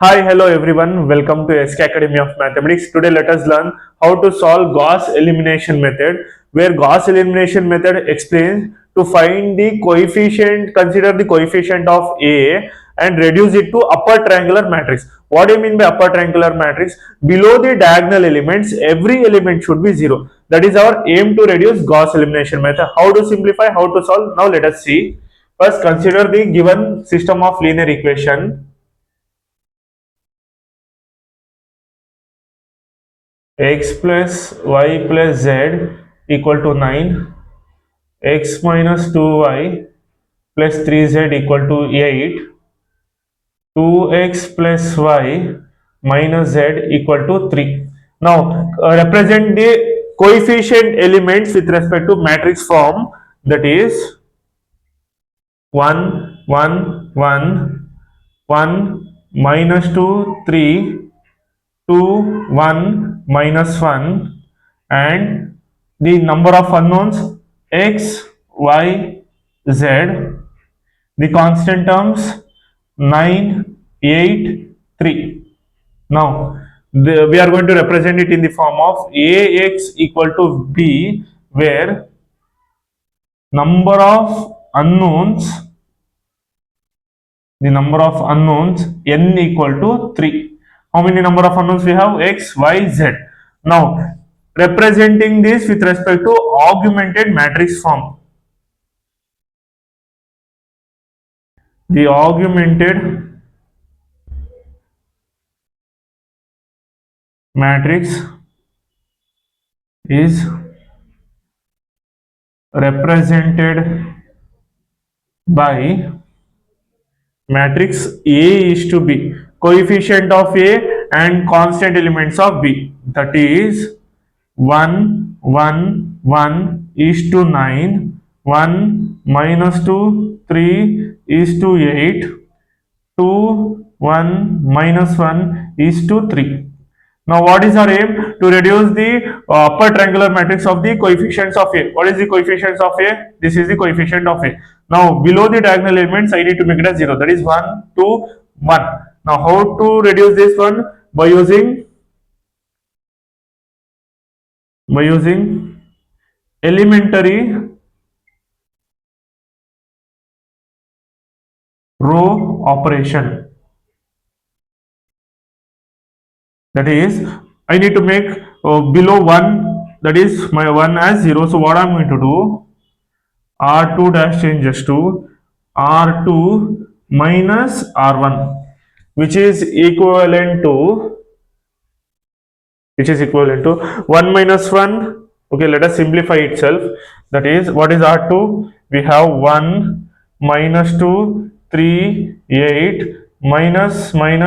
Hi, hello everyone. Welcome to SK Academy of Mathematics. Today let us learn how to solve Gauss Elimination Method, where Gauss Elimination Method explains to find the coefficient, consider the coefficient of A and reduce it to upper triangular matrix. What do you mean by upper triangular matrix? Below the diagonal elements, every element should be 0. That is our aim to reduce Gauss Elimination Method. How to simplify, how to solve? Now let us see. First, consider the given system of linear equation x plus y plus z equal to 9, x minus 2y plus 3z equal to 8, 2x plus y minus z equal to 3. Now, represent the coefficient elements with respect to matrix form, that is 1, 1, 1, 1, minus 2, 3, 2, 1, minus 1, and the number of unknowns x, y, z, the constant terms 9, 8, 3. Now, we are going to represent it in the form of Ax equal to B, where number of unknowns, the number of unknowns n equal to 3. How many number of unknowns we have? X, y, z. Now, representing this with respect to augmented matrix form. The augmented matrix is represented by matrix A is to B, coefficient of A and constant elements of B, that is 1, 1, 1 is to 9, 1 minus 2, 3 is to 8, 2, 1 minus 1 is to 3. Now, what is our aim? To reduce the upper triangular matrix of the coefficients of A. What is the coefficients of A? This is the coefficient of A. Now, below the diagonal elements, I need to make it as 0. That is 1, 2, 1. Now, how to reduce this one? By using elementary row operation. That is, I need to make below 1, that is my 1 as 0. So, what I am going to do? R2 dash changes to R2 minus R1, which is equivalent to 1 minus 1. Okay, let us simplify itself. That is, what is R2? We have 1 minus 2, 3, 8, minus 1,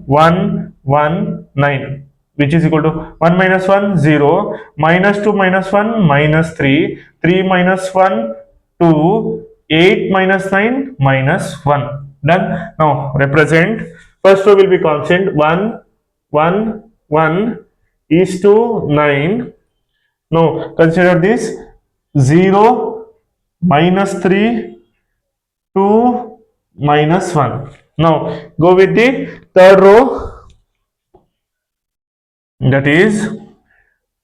1, 1, 9, which is equal to 1 minus 1, 0, minus 2 minus 1, minus 3, 3 minus 1, 2, 8 minus 9, minus 1. Done. Now, represent. First row will be constant 1, 1, 1 is to 9. Now, consider this 0, minus 3, 2, minus 1. Now, go with the third row, that is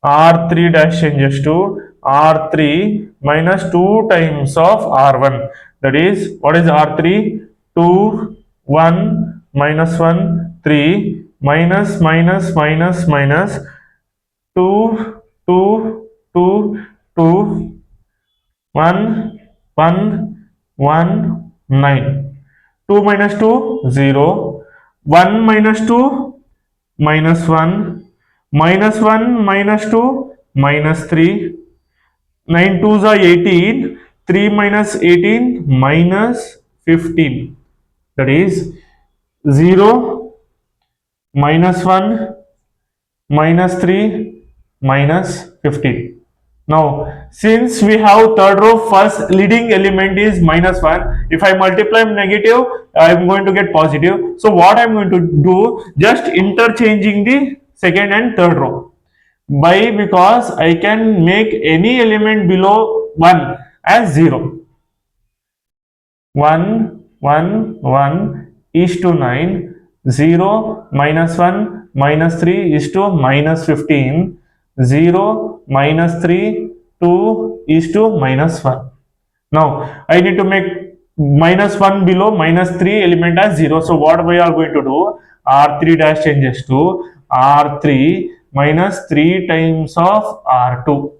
R3 dash changes to R3 minus 2 times of R1. That is, what is R3? 2, 1, minus 1, 3, minus 2, 2, 2, 2, 1, 1, 1, 9. 2 minus 2, 0. 1 minus 2, minus 1. Minus 1, minus 2, minus 3. 9 2s are 18. 3 minus 18, minus 15. That is 0, minus 1, minus 3, minus 15. Now, since we have third row, first leading element is minus 1. If I multiply negative, I am going to get positive. So, what I am going to do, just interchanging the second and third row. Why? Because I can make any element below 1 as 0. 1, 1, 1 is to 9, 0 minus 1 minus 3 is to minus 15, 0 minus 3 2 is to minus 1. Now I need to make minus 1 below minus 3 element as 0. So what we are going to do, r3 dash changes to r3 minus 3 times of r2,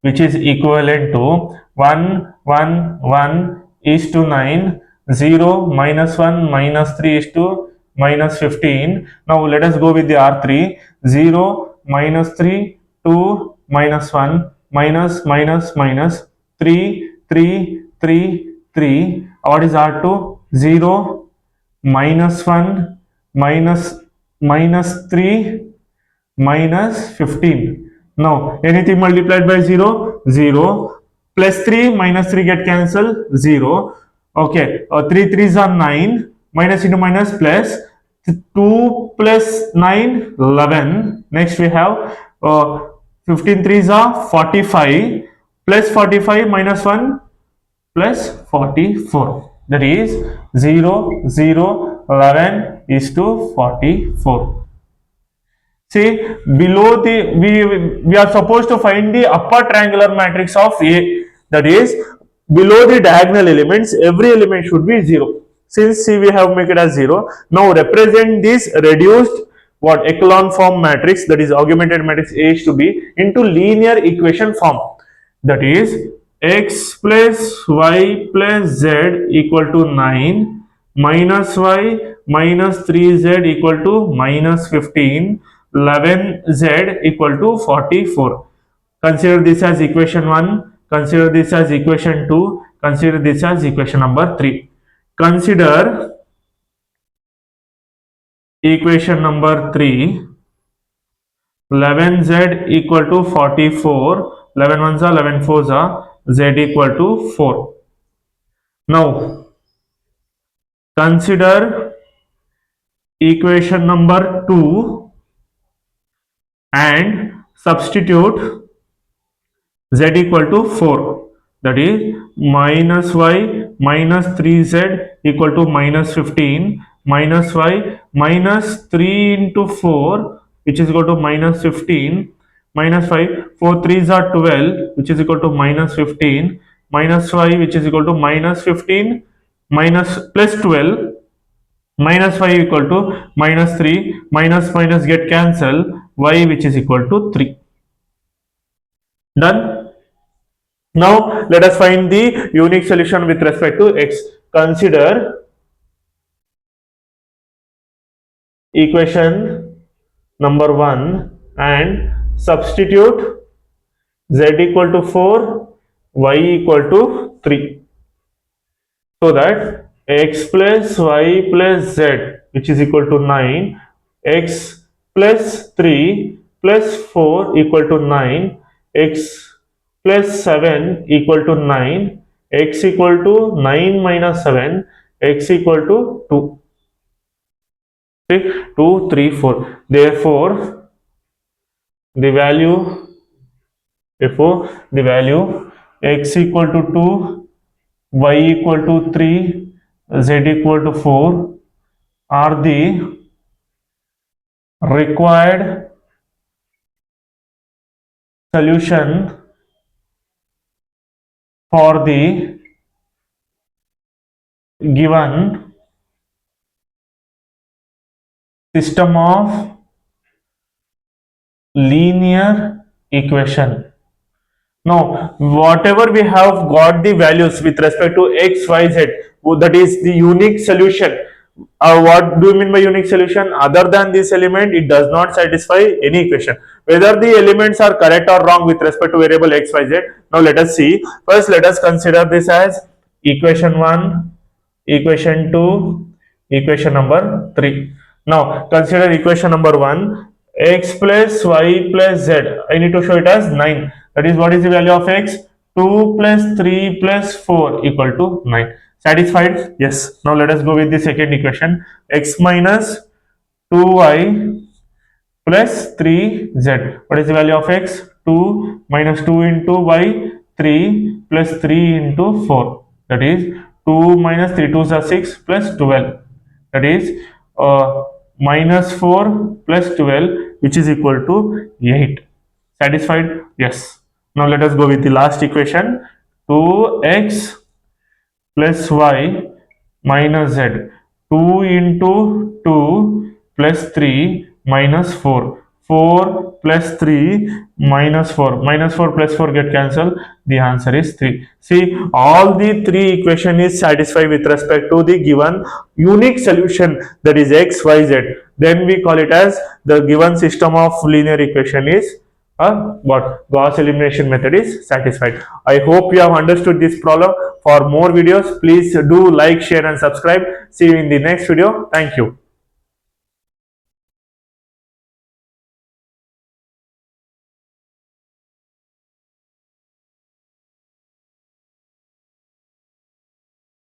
which is equivalent to 1 1 1 is to 9, 0 minus 1 minus 3 is to minus 15. Now let us go with the r3, 0 minus 3 2 minus 1 minus minus minus 3 3 3 3. What is r2? 0 minus 1 minus minus 3 minus 15. Now anything multiplied by 0, 0, plus 3 minus 3 get cancelled, 0. Okay, 3 3s are 9, minus into minus plus 2 plus 9, 11. Next we have 15 3s are 45, plus 45 minus 1 plus 44. That is 0 0 11 is to 44. See, below the we are supposed to find the upper triangular matrix of A. That is, below the diagonal elements, every element should be 0. Since C we have made it as 0, now represent this reduced what echelon form matrix, that is augmented matrix A is to B, into linear equation form. That is x plus y plus z equal to 9 minus y minus 3z equal to minus 15, 11z equal to 44. Consider this as equation 1, consider this as equation 2, consider this as equation number 3. Consider equation number 3, 11z equal to 44, 11 ones are 11 fours are z equal to 4. Now consider equation number 2 and substitute z equal to 4, that is minus y minus 3z equal to minus 15 minus y minus 3 into 4 which is equal to minus 15 minus 5, 4 3s are 12 which is equal to minus 15 minus y which is equal to minus 15 minus plus 12 minus 5 equal to minus 3, minus minus get cancelled, y which is equal to 3. Done. Now let us find the unique solution with respect to x. Consider equation number 1 and substitute z equal to 4, y equal to 3. So that x plus y plus z which is equal to 9, x plus 3 plus 4 equal to 9, x plus 7 equal to 9, x equal to 9 minus 7, x equal to 2. See, 2, 3, 4. Therefore, the value x equal to 2, y equal to 3, z equal to 4 are the required solution for the given system of linear equation. Now, whatever we have got the values with respect to x, y, z, that is the unique solution. What do you mean by unique solution? Other than this element, it does not satisfy any equation. Whether the elements are correct or wrong with respect to variable x, y, z. Now, let us see. First, let us consider this as equation 1, equation 2, equation number 3. Now, consider equation number 1, x plus y plus z. I need to show it as 9. That is, what is the value of x? 2 plus 3 plus 4 equal to 9. Satisfied? Yes. Now let us go with the second equation. X minus 2y plus 3z. What is the value of x? 2 minus 2 into y, 3 plus 3 into 4. That is 2 minus 3 2s are 6 plus 12. that is minus 4 plus 12, which is equal to 8. Satisfied? Yes. Now let us go with the last equation. 2x plus y minus z. 2 into 2 plus 3 minus 4. 4 plus 3 minus 4. Minus 4 plus 4 get cancelled. The answer is 3. See, all the three equation is satisfied with respect to the given unique solution, that is x, y, z. Then we call it as the given system of linear equation is what Gauss elimination method is satisfied. I hope you have understood this problem. For more videos, please do like, share and subscribe. See you in the next video. Thank you.